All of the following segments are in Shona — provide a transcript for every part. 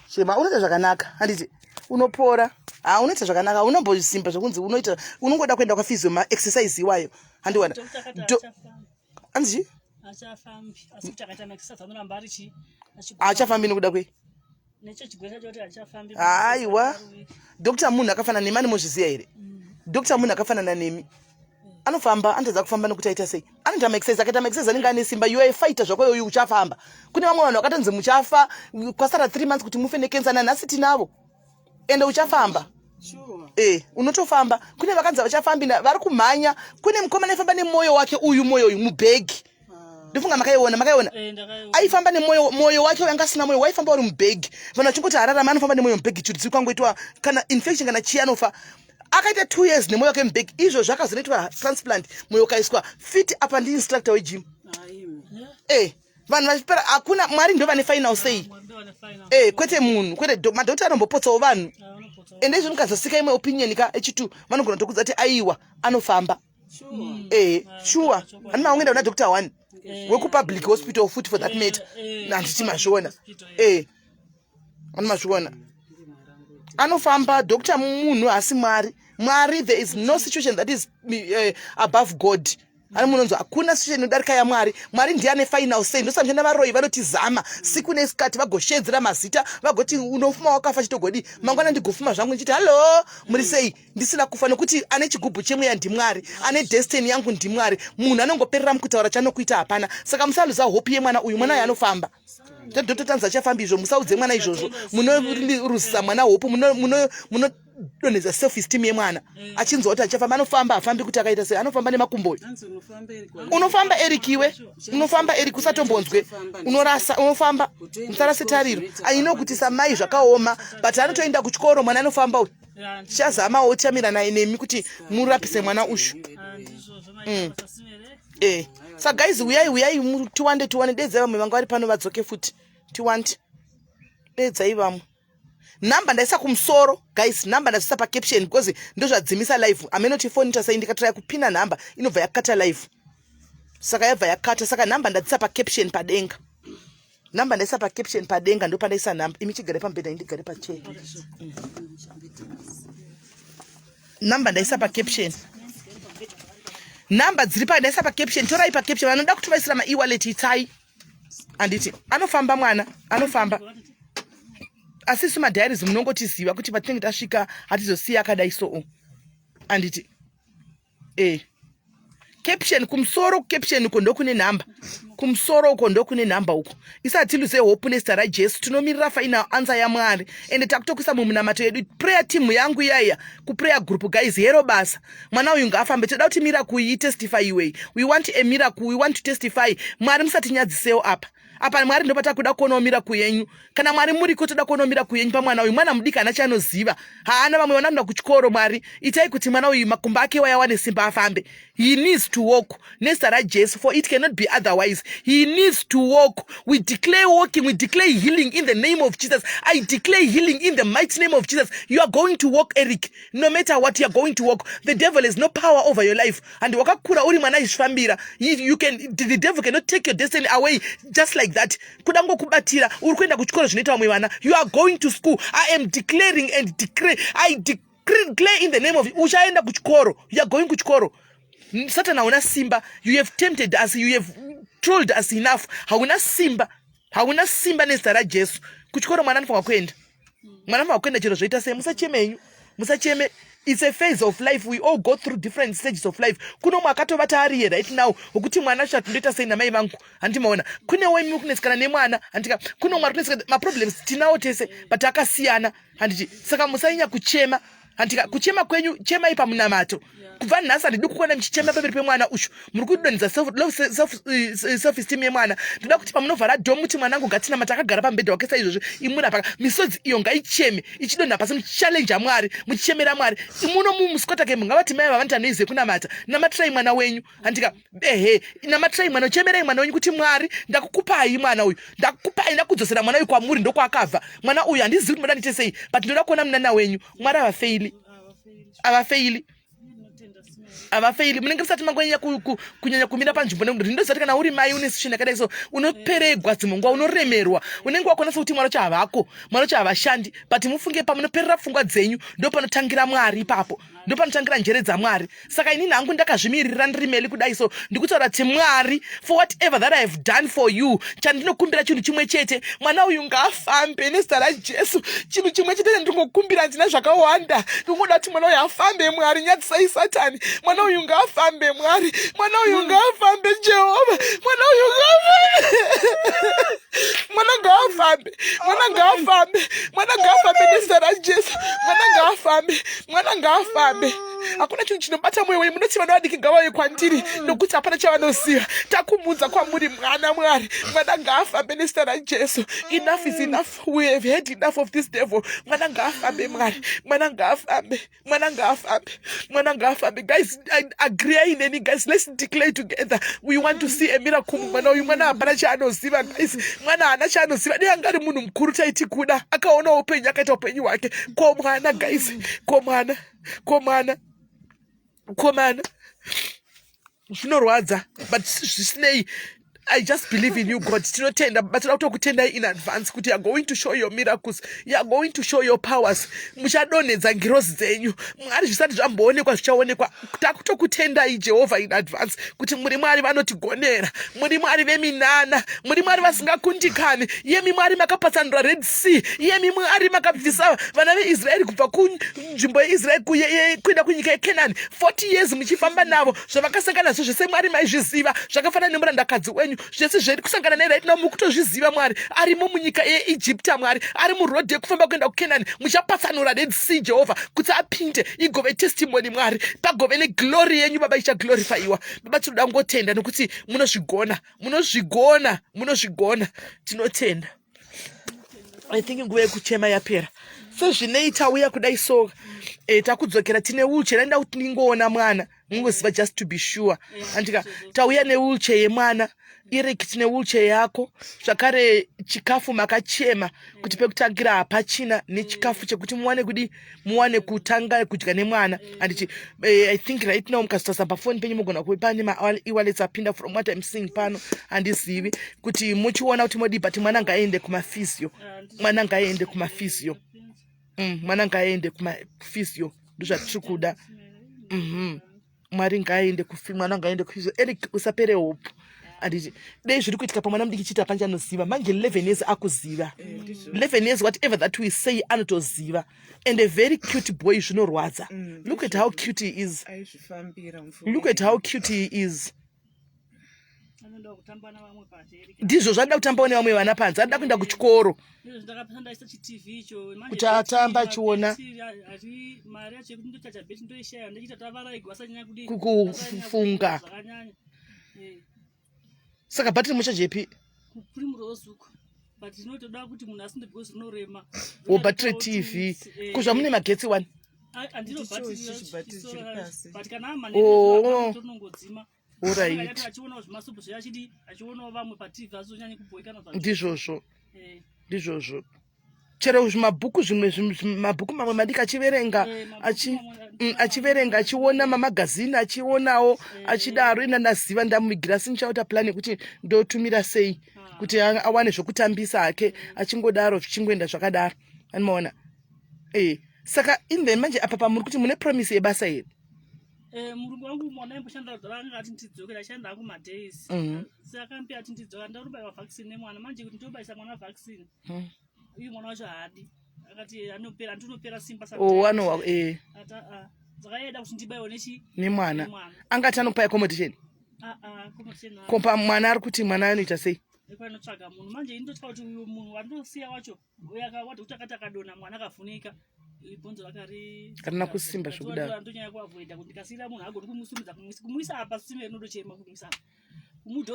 Shema unoita zvakanaka handiti unopora unoita zvakanaka unombosimba zvokunzi unoita unongoda kuenda kwafizio ma exercise iwayo handiwana anzi achafambi asi kuti akaita exercise anoramba ari chi achafambi nokuda kwei necho chigwesa choti achafambi aiwa Dr. Munhu akafanana nemi mozviziya here Dr. Munhu akafanana nemi anofamba anotadza kufamba nokuti aita sei anoita maexercise akaita maexercise anenge ane simba you are a fighter zvako iyoyo uchafamba kune vamwe vanhu vakatonzi muchafa kwasara 3 months kuti mufe nekensa nanhasi tinavo ende uchafamba unotofamba kune vakanzi vachafambi vari kumhanya kune mukomana aifamba nemwoyo wake uyu mubhegi ndofunga makaiona aifamba nemwoyo wake wanga asina mwoyo waifamba uri mubhegi vanhu vachingoti hararama anofamba nemwoyo mubhegi kuti zvikwangoitwa kana infection kana chii anofa akaita 2 years nemwoyo wake mubhegi izvo zvakazonoitwa transplant mwoyo ukaiswa fit apa ndiinstructor wegym vanhu vachipera hakuna mwari ndo vane final say kwete munhu kwete madhokota anombopotsawo vanhu ende izvo nikazosika imwe opinion ka echitu vanogona tokudza kuti aiwa anofamba sure ani maungenda una Dr. 1 wekupublic hospital futi for that matter handiti mazviona ani mazviona anofamba Dr. munhu asi mwari there is no situation that is above God ani munonzwa hakuna situation inodarika yaMwari ndiye ane final say ndosamshanda varoi vanotizama siku nesikati vagoshedzera mazita vagoti unofuma wakafa chitogodi mangwana ndigofuma zvangu ndichiti hallo muri sei ndisina kufa nokuti ane chigubhu chemweya ndiMwari ane destiny yangu ndiMwari munhu anongoperera mukutaura chanokuita hapana saka musaluza hope yemwana uyu mwana yanofamba totanza achafamba izvo musaudze mwana izvozvo munoruzisa mwana hope munodonhedza self esteem yemwana achinzwa kuti achafamba anofamba afambi kuti akaita sei anofamba nemakumbo unofamba Eric iwe unofamba Eric usatombonzwe unorasa unofamba musarase tariro aino kuti samai zvakaoma but anotoenda kuchikoro mwana anofamba chazamawo chamira naye nemi kuti murapise mwana ushu so guys uyai tiwande dedzai vamwe vanga vari pano vadzoke futi tiwande dedzai vamwe namba ndaisa kumusoro guys namba ndaisa pacaption because ndozvadzimisa live amenotifonita sai ndikatrai kupina namba inobva yakata live saka yabva yakata saka namba ndadzisa pacaption padenga namba ndaisa pacaption padenga ndo pandaisa namba imi chigare pambeda indigare pachair namba ndaisa pacaption namba dziri pandaisa pacaption torai pacaption vanoda kutovaisira ma-e-wallet itai anditi anofamba mwana anofamba asisu madhairis munongotiziva kuti patinenge tasvika hatizosiya akadai so anditi caption kumusoro caption uko ndokune namba kumusoro uko ndokune namba uko isati luze hope nezita raJesu tinomirira final answer yaMwari ende takutokuisa mumunamato yedu prayer team yangu yaya kuprayer group guys hero basa mwana uyu ngafambe toda kuti miracle yitestify iwe we want a miracle we want to testify Mwari musati nyadzisewo apa Mwari ndopata kuda kuonawo miracle yenyu kana Mwari muriko toda kuonawo miracle yenyu pamwana uyu mwana mudiki ana chanoziva haana vamwe vanoenda kuchikoro Mwari itai kuti mwana uyu makumba ake wayawane simba afambe he needs to walk nezita raJesu for it cannot be otherwise he needs to walk we declare walking we declare healing in the name of Jesus I declare healing in the mighty name of Jesus you are going to walk Eric no matter what you are going to walk the devil has no power over your life and wakakura uri mwana izvifambira you can the devil cannot take your destiny away just like that kudango kubatira uri kuenda kuchikoro zvinoita vamwe vana you are going to school I am declaring and declare I declare in the name of uchaenda kuchikoro you are going kuchikoro Satan hauna simba you have tempted us you have trolled us enough hauna simba nezita raJesu kuchikoro mwana anofanwa kuenda chero zvoita sei musacheme it's a phase of life we all go through different stages of life kuno mumwe akatovata ari right now wokuti mwana zvati ndoita sei namai vangu handimaona kune wemi kunesikana nemwana handika kuno mumwe arikunesikana maproblems tinawo tese but akasiyana handiti saka musainya kuchema handika kuchema kwenyu chemai pamunamato kubva nhasi handidi kuona mchichema pamberi pemwana ushu muri kudonhedza self esteem yemwana ndoda kuti pamunovhara dhomu kuti mwanangu gatinamata akagara pambedha wake saizvozvo imunapaka misodzi iyo ngaicheme ichidonha pasi muchichallenja Mwari muchichemera Mwari imuno mumuscota game ngavati mai vavanoti anoizive kunamata namatirai mwana wenyu handika namatirai mwana uchemerai mwana wenyu kuti Mwari ndakukupai mwana uyu ndakukupai ndakudzosera mwana uyu kwamuri ndokwakabva mwana uyu handizivi kuti moda ndiite sei but ndoda kuona munana wenyu Mwari avafeili avafaili munenge musati mangonyanya kunyanya kumira panzvimbo nekuti ndozati kana uri mai une situation yakadai so unoperegwa dzimwe nguva unoremerwa unenge wakwanisa kuti mwari chavako mwari chavashandi but mufunge pamunoperera pfungwa dzenyu ndo panotangira mwari ipapo ndo panotangira njere dzamwari saka inini hangu ndakazvimirira ndiri meli kudai so ndikutaura kuti mwari for whatever that I have done for you chandinokumbira chinhu chimwe chete mwana uyu ngaafambe nezita raJesu chinhu chimwe chete ndingokumbira ndina zvakawanda ndingoda kuti mwana uyu afambe mwari nyadzisai satani mwana uyu ngaafambe mwari mwana uyu ngaafambe Jehovha mwana uyu ngaafambe mwana ngaafambe mwana ngaafambe mwana ngaafambe nezita raJesu mwana ngaafambe hakuna chinhu chinobata mwoyo wenyu munoti vana vadiki ngavauye kwandiri nokuti hapana chavanoziva takumudza kwamuri mwana mwari mwana ngaafambe nezita raJesu enough is enough we have had enough of this devil mwana ngaafambe mwari mwana ngaafambe mwana ngaafambe mwana ngaafambe guys I agree in any guys let's declare together we want to see a miracle mwana uyu mwana hapana chaanoziva guys mwana hana chaanoziva dei anga ari munhu mukuru taiti kuda akaona upenyu akaita upenyu hwake ko mwana guys ko mwana zvinorwadza but zvisinei I just believe in you God tinotenda but toda kutokutendai in advance kuti you are going to show your miracles you are going to show your powers muchadonhedza ngirozi dzenyu mwari zvisati zvamboonekwa zvichaonekwa takutokutendai Jehovha in advance kuti muri mwari vanotigonera muri mwari veminana muri mwari vasingakundikani yemi mwari makapatsanura Red Sea yemi mwari makabvisa vana veIsraeri kubva kunzvimbo yeIsraeri kuenda kunyika yeKenani 40 years muchifamba navo zvavakasangana nazvo zvese mwari maizviziva zvakafanana nemurandakadzi wenyu zvese zviri kusangana naye right now mukutozviziva mwari arimo munyika yeIjipta mwari ari murodhi yekufamba kuenda kuKenani muchapatsanura Red Sea Jehovha kuti apinde igove testimony mwari pagove neglory yenyu baba ichaglorifiwa baba tinoda ngotenda nokuti munozvigona tinotenda I think nguva yekuchema yapera sezvinoita uya kudai so takudzokera tine wheelchair ndaida kuti ningoona mwana mungoziva just to be sure andika tauya newheelchair yemwana ireki tine wheelchair yako zvakare chikafu makachema kuti pekutangira hapachina nechikafu chekuti muwane kutanga kudya nemwana and I think right now mukasitasa pafoni penyu mugona kuve pane ma-e-wallets apinda from what I'm seeing pano handizivi kuti muchiona kuti modi but mwana ngaende kumafisio mwana ngaende kumafisio ndozvatiri kuda mwari ngaende mwana ngaende kufisio Eric usapere hope anditi dei zviri kuitika pamwana mudiki chita panjanoziva manje 11 years akuziva 11 years whatever that we say anotoziva and a very cute boy zvinorwadza look at how cute he is ndizvo zvada kutamba nevamwe vana panze anoda kuenda kuchikoro kuti atamba achiona kufunga saka bhatiri muchajepi kuri murozuko but inotoda kuti munhu asinde because rinorema bhatiri TV kuzva mune magetsi 1 andino but kana amane tonongodzima alright achiona zvimasupu zvachidi achiona vamwe paTV azonyanya kuboikana ndizvozvo chero zvimabhuku zvimwe mabhuku mamwe madiki achiverenga achiona mamagazini achionawo achidaro ina ndaziva ndamuigira sindichaita plan yekuti ndotumira sei kuti awane zvokutambisa hake achingodaro zvichingoenda zvakadaro anomaona saka in the manje apa pamuri kuti mune promise yebasa here murungu wangu mwana imboshanda dzavanga ati ndidzokera shanda ku madays saka ampi ati ndidzoka ndaruba vaccine nemwana manje kuti ndobaisa mwana vaccine uyu mwana wacho haadi akati anopera ndinopera simba dzakaenda kuti ndibaiwe nemwana angati anokupa accommodation kompa mwana ari kuti mwana anoita sei kwanotsvaga munhu manje indotya kuti uyu munhu wandosiya wacho uyakawati kuti akati akadonha mwana akafunika ibhonzo rakari kana kusimba zvokudaro ndonyanya kuavoida kuti ndikasiyira munhu agoni kumusumudza kumuisa apa sime inodochema kumuisa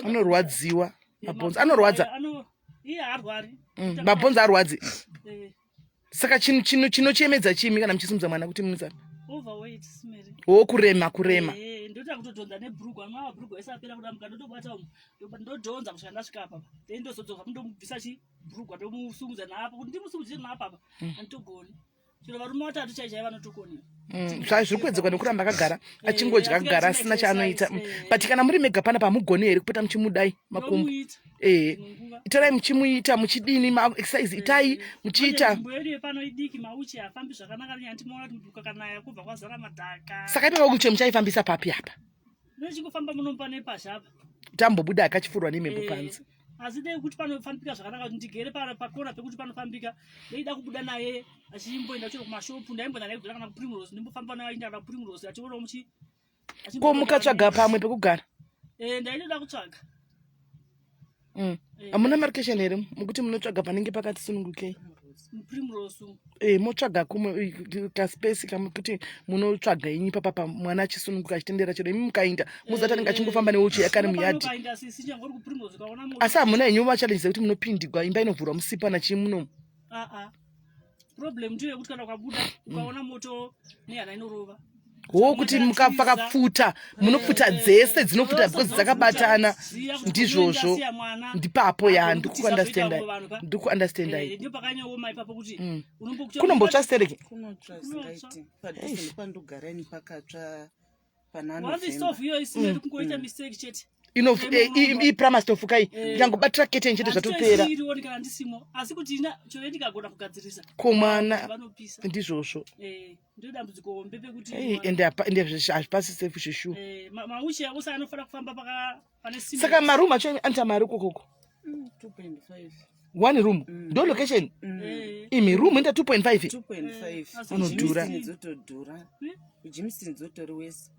anorwadziwa mabhonzo anorwadza iye haarwari mabhonzo arwadzi saka chinochemedza chimi kana muchisumudza mwana kuti muisa overweight smeri kurema ndoita kutodhonza nebhurugu amwe bhurugu aisapera kudamuka ndotobata ndodhonza kusvika ndasvika apa then ndozodzoka mundomubvisa chibhurugu ndomusumudza naapo kuti ndimusumudzire naapa apa anditogoni chero varume vatatu chaichai vanotokoni zviri kuwedzekwa nekuramba akagara achingodya kugara asina chaanoita but kana muri mega pana pamugoni here kupota muchimudai makumbo itarai muchimuita muchidini maexercise itai muchiita mwedu yepano idiki mauchi afambi zvakanaka nyaya timoona kuti kukanaya kubva kwazara madhaka saka ipa uche muchaifambisa papi apa nechingofamba munomupa nepasha apa tambobuda akachifurwa nemhepo panze asi dei kuti panofambika zvakanaka kuti ndigere pakona pekuti panofambika ndeida kubuda naye achimboenda chero kumashopu ndaimboenda naye kudira kana kuprimrose ndimbofamba naye achienda kana kuprimrose achiona muchi ko mukatsvaga pamwe pekugara ndainoda kutsvaga hamuna marication here mukuti munotsvaga panenge pakati sunungukei primrose motsvaga kumwe kaspace kamukuti munotsvaga inyi papapa mwana achisununguka achitendera chero imi mukainda muzati anenge achingofamba neuchi yakari muyadhi asi hamuna henyu vachalengisa kuti munopindigwa imba inovhurwa musipa nachimunomu problem ndiyo yekuti kana ukabuda ukaona moto nehana inorova kuti mukapfuta munopfuta dzese dzinopfuta because dzakabatana ndizvozvo ndipapo ya ndikuunderstandai ndio pakanyaoma ipapo kuti kunombotsva stereke padhuze nepandogara ini pakatsva pananostof iyo isiri kungoita mistake chete ipramastofu kai nyangobatira keteni chete zvatopera kana ndisimo asi kuti choyo ndikagona kugadzirisa komwana vanopisa ndizvozvo ndio dambudziko hombe pekuti ende hazvipasi sefu zvishuwa mauchi avo anofanira kufamba pane simba saka marumu acho anta mari kokoko 2.5 one room ndo location imi room enda 2.5 2.5 anodhura dzotodhura kuGermiston dzotori wese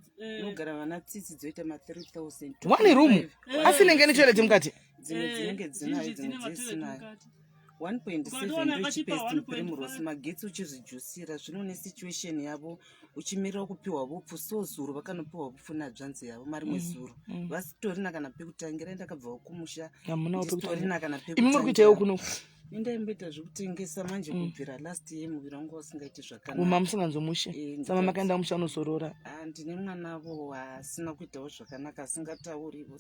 nogara vana tsitsi dzoita ma3000 one room asi nenge netoilet mukati dzimwe dzinenge dzinayo dzimwe dzisinayo 1.7 ndochipesti primrose magetsi uchizvijusira zvino nesituation yavo uchimirira kupiwa vupfu so zuro vakanopiwa vupfu nadzvanzi yavo marimwe zuro vasitorina kana pekutangira ndakabva kumusha ndisitorina kana imi muri kuitaiwo kuno indaimboita zvekutengesa manje kubvira last year muviri wangu wasingaiti zvakanaka uma musinganzomushe sama makaenda musha unozorora ndine mwanavo asina kuitawo zvakanaka asingatauriwo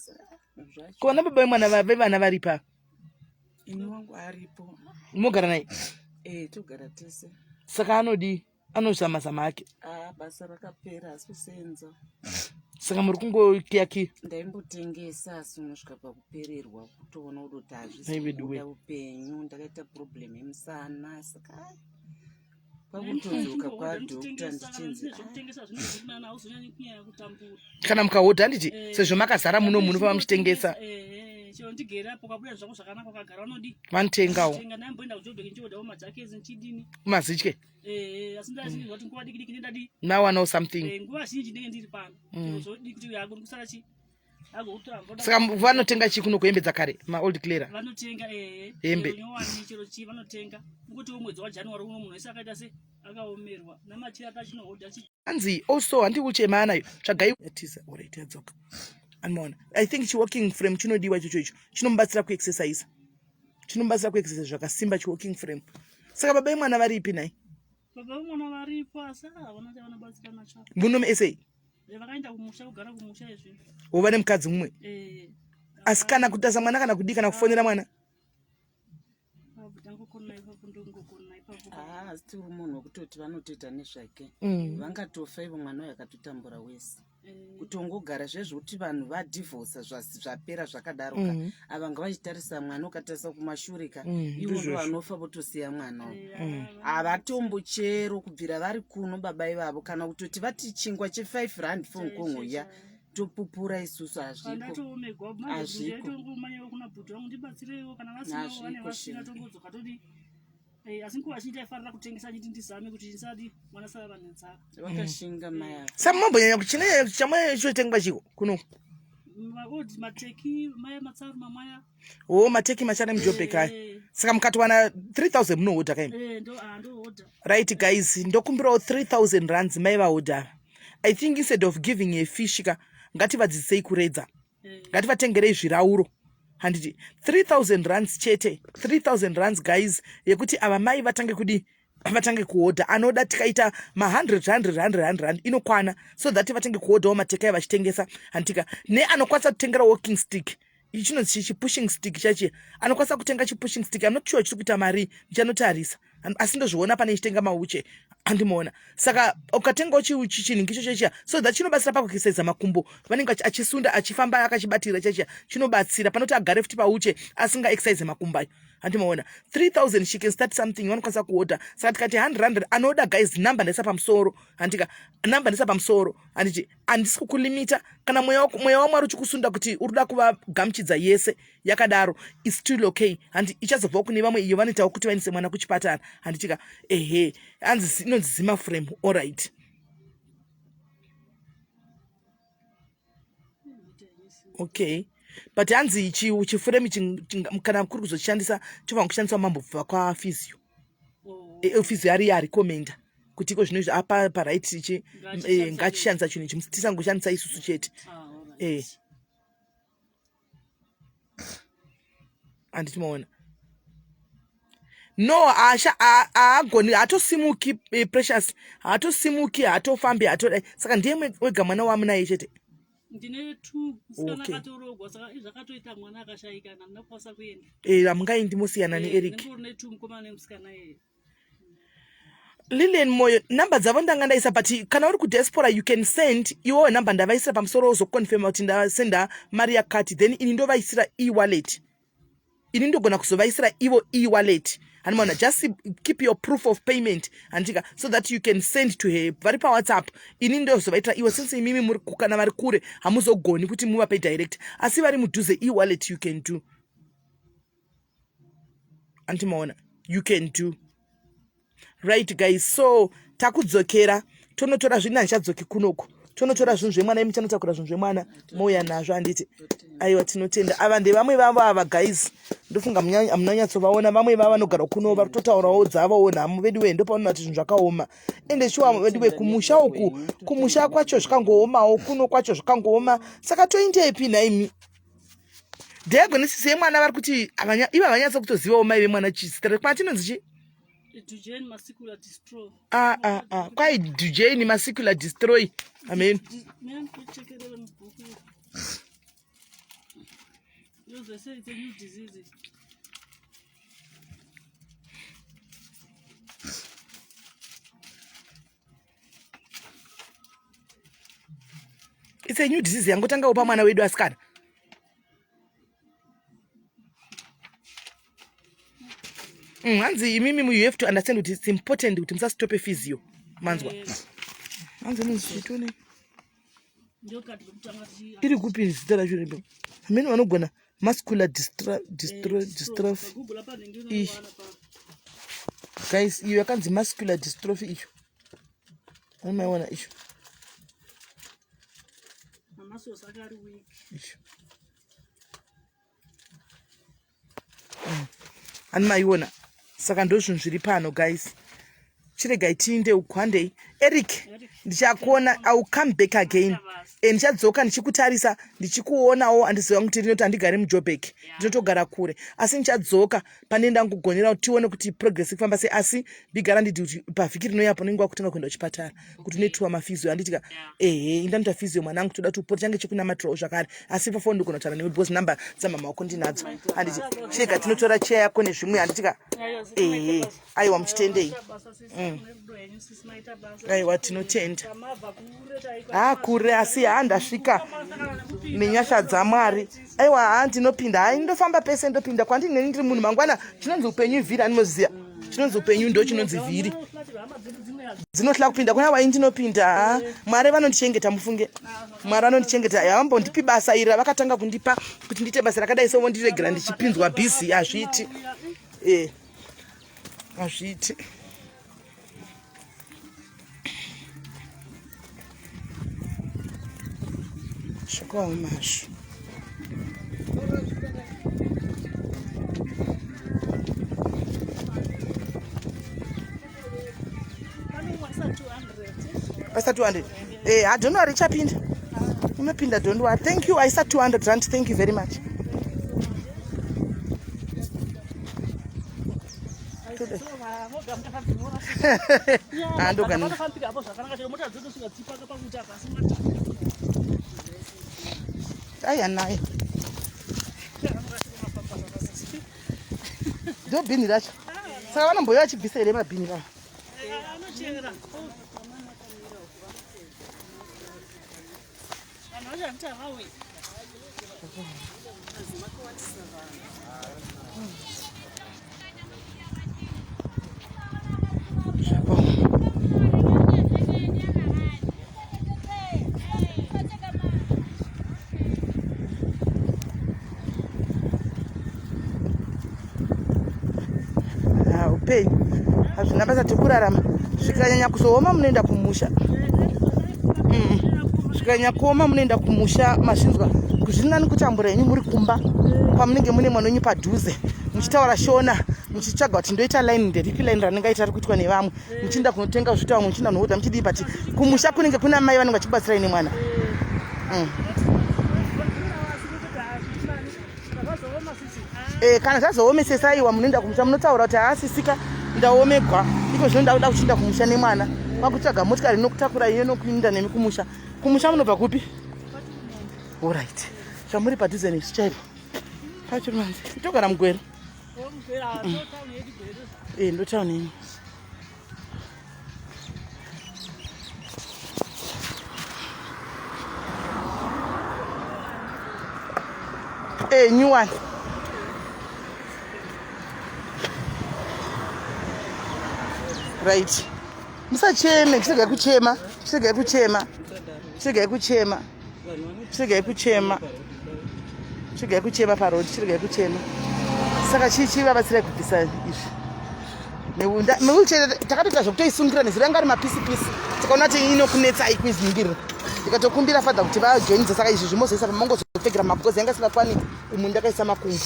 kona baba mwana vevana varipa ini wangu aripo mogara naye togara tese saka anodi anozama ake basa rakapera asi kusenza saka muri kungokiaki ndaimbotengesa asi unosvika pakupererwa kutoona kuti hazvisiuda upenyu ndakaita problem yemusana saka pakutodzoka kwadhokta ndichinzi kana mukahodha handiti sezvo makazara muno munofamba muchitengesa chero ndigerapo kabuda zvako zvakanaka ukagara vanodi vanotengawo ndaimboenda kujobheki nchiwodawo majakezi nchidini mazitye asi ndazvinzwa kuti nguva diki diki ndendadi now I know something nguva zhinji ndenge ndiri pano zvodii kuti yagoni kusara chi agokutora saka vanotenga chi kuno kuhembe dzakare maold clearer vanotenga hembe nyowani chero chi vanotenga ngokuti mwedzi waJanuary uno munhu wese akaita se akaomerwa namachira tachinohodha chi anzi also handi uchema anayo tsvagai yatiza alright yadzoka anoona I think chiworking frame chinodiwa ichocho chinomubatsira kuexercise zvakasimba chiworking frame saka baba vemwana varipi naye baba vemwana varipo asi havana chavanobatsira nacho muno muSA vakaenda kumusha kugara kumusha izvi wova nemukadzi mumwe asi kana kutasa mwana kana kudii kana kufonera mwana asi tiri munhu wekutoti vanotoita nezvake vangatofa ivo mwana uyo akatotambura wese kutongogara zvezvokuti vanhu vadhivhosa zvapera zvakadaroka avanga vachitarisa mwana ukatarisa kumashurika ivo ndo vanofa votosiya mwana uyo havatombochero kubvira vari kuno baba ivavo kana kutoti vati chingwa che5 rand fonkongoya topupura isusu asi nguva zhinji aifanira kutengesa chiti ndizame kuti ndisati mwana sara vanenzaka vakashinga maya samambonyanya kuti chine chamwe chotengwa chiko kuno mateki maya matsaru mamaya mateki machana mujobheka saka mukatiwana 3000 munohodha kaimi ndohodha right guys ndokumbirawo 3000 rands mai vahodha I think instead of giving a fish ngativadzidzisei kuredza ngativatengerei zvirauro handiti 3000 rands chete 3000 rands guys yekuti ava mai vatange kuhodha anoda tikaita ma100 inokwana so that vatange kuhodhawo mateka vachitengesa handika neanokwanisa kutengera walking stick ichi chinonzi chipushing stick chachi anokwanisa kutenga chipushing stick I'm not sure chiri kuita mari ndichanotarisa asi ndozviona pane chitenga mauche andimoona. Saka ukatengawo chinhu icho chechiya so that chinobatsira pakuexercise makumbo vanenge achisunda achifamba akachibatira chechiya chinobatsira panoti agare futi pauche asinga exercise makumbo ayo andimoona. 3000 she can start something vanokwanisa kuorder. Saka tikati 100 anoda guys namba ndaisa pamusoro andika namba ndaisa pamusoro anditi andisi kukulimita kana mweya wamwari uchikusunda kuti urida kuva gamuchidza yese yakadaro is still okay and ichazobva kune vamwe iyo vanoitawo kuti vainise mwana kuchipatara handitika ehe hanzi inonzi zima frame alright. Okay but hanzi chifuremi kana kuri kuzochishandisa chobva kushandiswa mambobva kwafizio physio ari komenda kuti iko zvino apa right ichi ngachishandisa chinhu ichi tisangoshandisa isusu chete anditimaona no agoni hatosimuki precious hatosimuki hatofambi hatodai saka ndiye wega mwana wamunaye chete ndine 2 musikana akatorogwa saka zvakatoita mwana akashayika namunakwasa kuenda hamungaendi mosiyana neeric ndine 2 mukomana nemusikana yeye Lilian Moyo namba dzavo ndanga ndaisa but kana uri kudiaspora you can send iwo namba ndavaisira pamusoro uzokonfirma kuti ndasenda mari yakati then ini ndovaisira e-wallet ini ndogona kuzovaisira ivo e-wallet hanimona just keep your proof of payment andika so that you can send to her vari pawhatsapp ini ndozovaitira ivo since imimi muri kana vari kure hamuzogoni kuti muvape direct asi vari mudhuze e-wallet you can do antimaona you can do right guys. So takudzokera tonotora zvinhu handichadzoki kunoko tonotora zvinhu zvemwana imi chanotakura zvinhu zvemwana mouya nazvo handiti aiwa tinotenda ava ndevamwe vavo ava guys ndofunga hamunanyatsovaona vamwe vava vanogara kuno vari kutotaurawo dzavowo nhamu vediwe ndopaona kuti zvinhu zvakaoma ende shuwa vediwe kumusha uku kumusha kwacho zvakangoomawo kuno kwacho zvakangoooma saka toindepi naimi diagnosis yemwana vari kuti ivo havanyatsa kutozivawo mai vemwana chisitare kwatinonzi chi Duchenne muscular dystrophy. Quite Duchenne muscular dystrophy. Amen. They say it's a new disease. It's a new disease. Yangotanga upa mwana wedu askana. Hanzi imimi you have to understand that it's important kuti musasitope physio manzwa hanzi nizvitone iri kupi zita racho rembe amene vanogona muscular dystrophy guys iyo yakanzi muscular dystrophy icho amaiona icho icho animaiona saka ndozvinhu zviri pano guys chiregai tiinde ukwandei Eric ndichakuona I'll come back again ndichadzoka ndichikutarisa ndichikuonawo handiziva kuti rinoti handigari muJoburg ndinotogara kure asi ndichadzoka pane ndangugonera kuti tione kuti progress ikufamba sei asi bigara nditi kuti pavhiki rinoyapo nenguva kutanga kuenda kuchipatara kuti unoitiwa mafizio handitika indanoita fizio mwanangu toda tupoti change chikunamatirawo zvakare asi pafoni ndikunotaura newe because namba dzamama wako ndinadzo handiti chirega tinotora cheya yako nezvimwe handitika aiwa muchitendei aiwa tinotenda kure asi handasvika nenyasha dzamwari aiwa handinopinda hai ndofamba pese ndopinda kwandineni ndiri munhu mangwana chinonzi upenyu vhiri handinoziva chinonzi upenyu ndo chinonzi vhiri dzinohla kupinda kuna wai ndinopinda mwari vanondichengeta mufunge mwari vanondichengeta havambondipi basa iri ravakatanga kundipa kuti ndiite basa rakadai sovo ndiregera ndichipinzwa bhizi hazviiti hazviiti zvakawo mazvo Pasta 200. I don't know richapinda. Unopinda don't worry. Thank you. I said 200 rand. Thank you very much. Naye. Don't be in that. saka vanomboya vachibvisa here mabhini vavo anochera vanhu vachavita vawe upenyu hazvina basa tokurarama zvikanyanya kuzooma munoenda kumusha zvikanyanya kuoma munoenda kumusha mazvinzwa kuzvina nekutambura henyu muri kumba kwamunenge mune mwanonyu padhuze muchitaura shona muchitsvaga kuti ndoita line nderipi line ranenge aita kuitwa nevamwe muchienda kunotenga zvitaura muchienda kunohodha muchidii but kumusha kunenge kuna mai vanenge vachibatsira ine mwana kana zvazoomesesaiwa munoenda kumusha munotaura kuti haasisika ndaomegwa iko zvino ndauda kuchienda kumusha nemwana kwakutsvaga motikari inokutakura iyo nokuinda nemi kumusha munobva kupi oright zvamuri padhuze nesu chaipo pachirumanzi togara mugwero ndotauni yenyu new one right musacheme chiregai kuchema chiregai kuchema chiregai kuchema chiregai kuchema chiregai kuchema parodi chiregai kuchema saka chivabatsirai kubvisa izvi mewilchair takatoita zvokutoisungira nezuro yanga ari mapisi-pisi tikaona kuti inokunetsai kuiziningirira ndikatokumbira fadha kuti vajoinidza saka izvi zvimozoisa pamangozopfekera mabukozi yanga isingakwani umu ndakaisa makumbo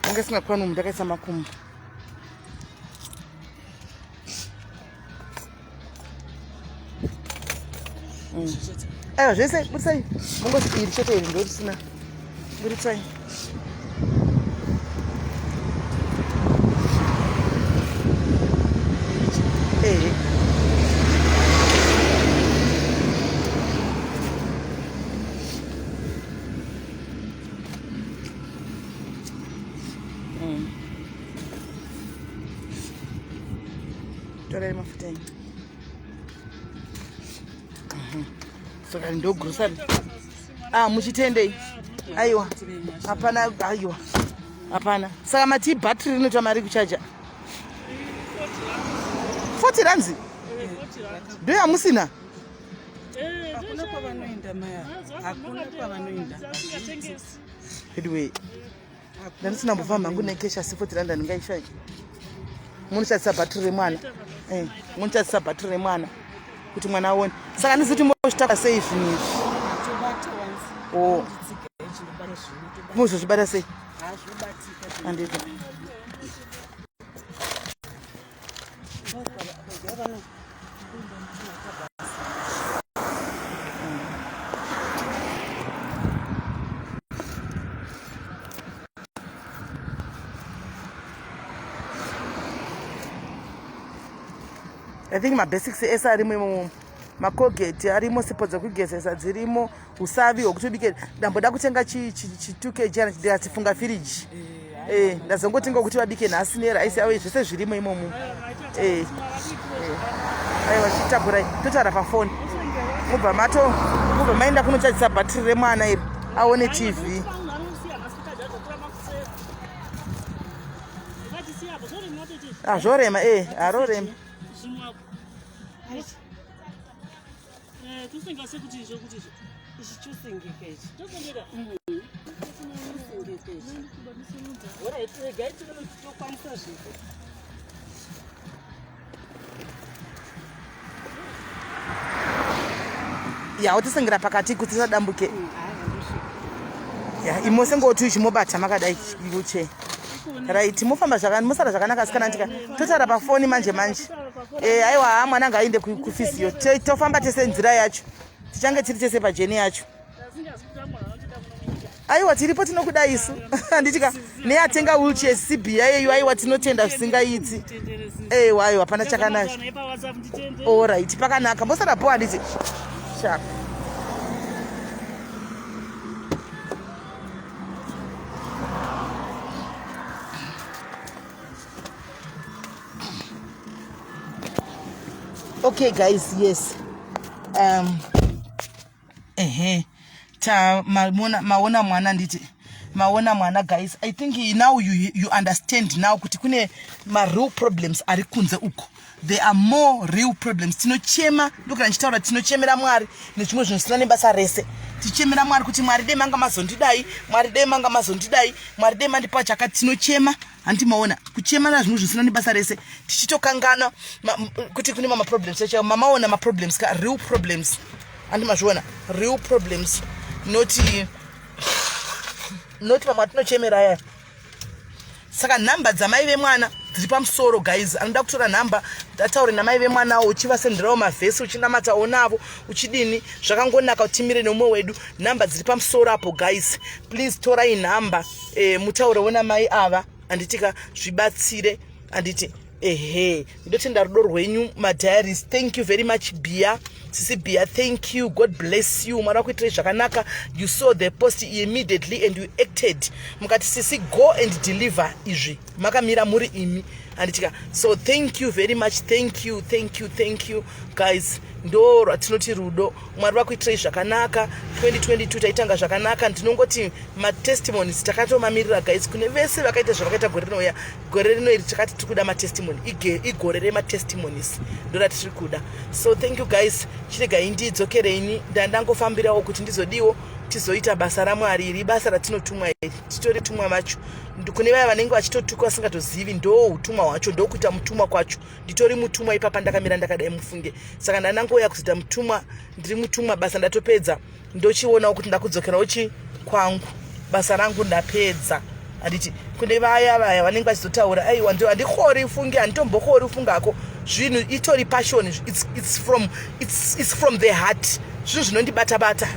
yanga isingakwani umu ndakaisa makumbo aiwa zvese burisai mongoti iri chete iri ndorisina buritsai torai mafuta enyu saka ndogurusani muchitendei aiwa hapana aiwa hapana saka mati bhatiri rinoita mari kuchaja 40 ranzi ndo yamusina anyway ndandisina mbofamba hangu nekesha si 40 rand ndingaishanya munoshandisa bhatiri remwana munoshandisa bhatiri remwana kuti mwana aone saka ndiziti mozvitaka sei zvinhu izvi mozozvibata sei andito I think mabasics ese arimo imomo macolgate arimo sipo dzekugezesa dzirimo usavi hwekutobikira ndamboda kutenga chituke jana ndikatifunga firiji ndazongotenga kuti vabike nhasi neraisi avo zvese zvirimo imomo aiwa chitakurai totaura pafoni mubva maenda kunochajisa bhatiri remwana iri aone tv zvorema harorema yawotisengira pakati kuti tisadambuke imosengoti chimobata makadai iuche right mufamba zvakanaka musara zvakanaka asikanandika totaura pafoni manje aiwa mwana ngainde kufisiyo tofamba tese nzira yacho tichange tiri tese pajeni yacho aiwa tiripo tinokudai isu handitika neyatenga wheelchair cb yayeyo aiwa tinotenda zvisingaiti aiwa hapana chakanaka alright pakanaka mbosara po handiti shaka Okay guys, yes. Maona mwana nditi. Maona mwana guys. I think now you understand now kuti kune real problems ari kunze uko. There are more real problems. Tinochema, ndokana chitaura tinochemera Mwari nechimwe zvinosiyana nebasa rese. Tichemera Mwari kuti Mwari dai manga mazondidai, Mwari dai manga mazondidai, Mwari dai mandipa chakati. Tinochema, handi maona kuchema na zvinhu zvisina nebasa rese. Tichitokangana kuti kune mama problems. Mamaona ma problems ka real problems. Handi mazviona real problems. Not mama tinochemera yaya. Saka namba dzamai vemwana dziri pamusoro guys. Anoda kutora namba ndataure namai vemwana uchivasenderawo mavhesi uchinamatawo navo uchidini zvakangonaka kutimire nomwe wedu. Namba dziri pamusoro apo guys. Please torai namba mutaurewo namai ava anditika zvibatsire anditi ndotenda rudo rwenyu madiaries. Thank you very much Bia. Sisi Bia, thank you. God bless you. Mwari wakuitire zvakanaka. You saw the post immediately and you acted. Mukati sisi go and deliver izvi. Makamira muri imi. Anditika. So thank you very much. Thank you guys. Ndo ratinoti rudo. Mwari wakuitire zvakanaka. 2022 taitanga zvakanaka. Ndinongoti ma testimonies takatomamirira guys. Kune vese vakaita zvakaita gore rino ya. Gore rino iri takati tikuda ma testimony. Igore rema testimonies. Ndo ratiri kuda. So thank you guys. Chiregai ndidzokereini ndandangofambirawo kuti ndizodiwo tizoita basa raMwari iri basa ratinotumwa iri titori tumwa macho. Kune vaya vanenge vachitotuka vasingatozivi ndo utumwa hwacho ndo kuita mutumwa kwacho. Nditori mutumwa ipapa ndakamira ndakadai mufunge. Saka ndanangoya kuzoita mutumwa, ndiri mutumwa basa ndatopedza. Ndochionawo kuti ndakudzokerawo kwangu basa rangu ndapedza. Anditi kune vaya vanenge vachizotaura aiwa ndo andikori ufunge anditombokori ufungako. Zvinhu itori passion. It's from the heart. Zvinhu zvinondibata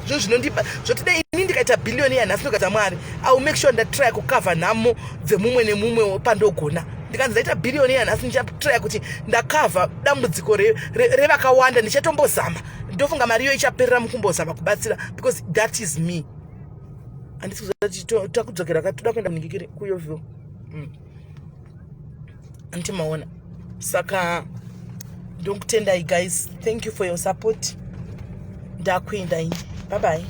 zvotidai ini ndikaita billionaire nhasi ndokaita Mwari. I will make sure ndatry kukava nhamo dzemumwe nemumwe pandogona. Ndikanzaita billionaire nhasi ndichatry kuti ndakava dambudziko revakawanda. Ndichatombozama ndofunga mari iyo ichaperera mukumbozama kubatsira because that is me. Andisi kuzati takudzokera katoda kuenda kunikikire kuyovyo. Antimaona. Saka ndokutendai guys. Thank you for your support. Ndakuendai. Bye bye.